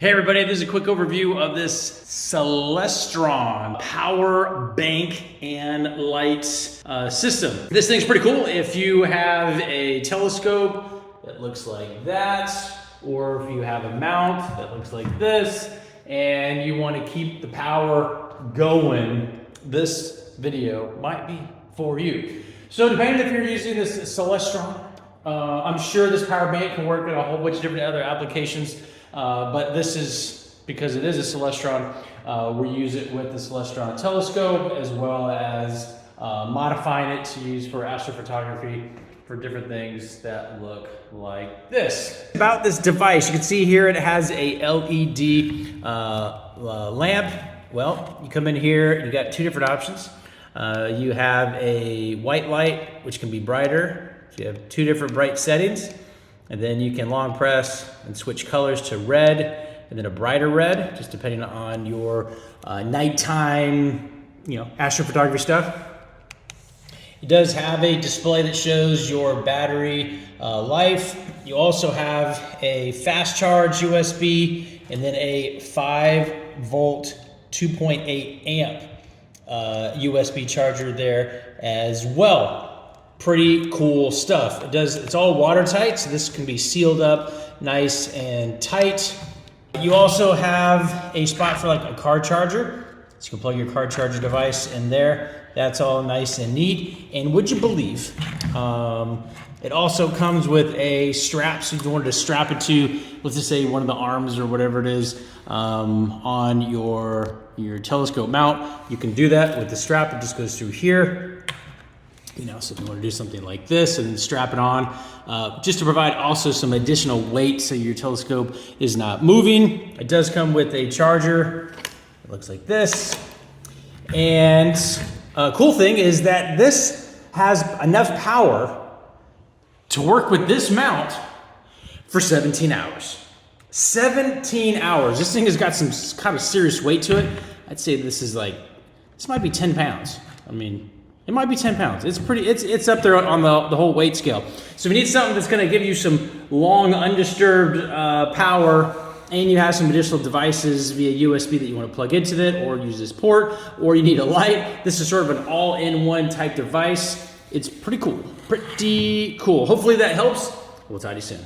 Hey everybody, this is a quick overview of this Celestron power bank and light system. This thing's pretty cool. If you have a telescope that looks like that, or if you have a mount that looks like this, and you want to keep the power going, this video might be for you. So depending if you're using this Celestron, I'm sure this power bank can work in a whole bunch of different other applications. But this is, because it is a Celestron, we use it with the Celestron telescope, as well as modifying it to use for astrophotography for different things that look like this. About this device, you can see here it has a LED lamp. Well, you come in here and you got two different options. You have a white light, which can be brighter. So you have two different bright settings. And then you can long press and switch colors to red and then a brighter red, just depending on your nighttime, astrophotography stuff. It does have a display that shows your battery life. You also have a fast charge USB and then a 5-volt, 2.8 amp USB charger there as well. Pretty cool stuff. It's all watertight, so this can be sealed up nice and tight. You also have a spot for like a car charger, so you can plug your car charger device in there. That's all nice and neat. And would you believe, it also comes with a strap, so if you wanted to strap it to, let's just say one of the arms or whatever it is, on your telescope mount, you can do that with the strap. It just goes through here. So if you want to do something like this and then strap it on, just to provide also some additional weight so your telescope is not moving. It does come with a charger. It looks like this. And a cool thing is that this has enough power to work with this mount for 17 hours. 17 hours. This thing has got some kind of serious weight to it. I'd say this might be 10 pounds. It might be 10 pounds. It's up there on the whole weight scale. So if you need something that's gonna give you some long, undisturbed power, and you have some additional devices via USB that you wanna plug into it, or use this port, or you need a light, this is sort of an all-in-one type device. It's pretty cool. Hopefully that helps. We'll talk to you soon.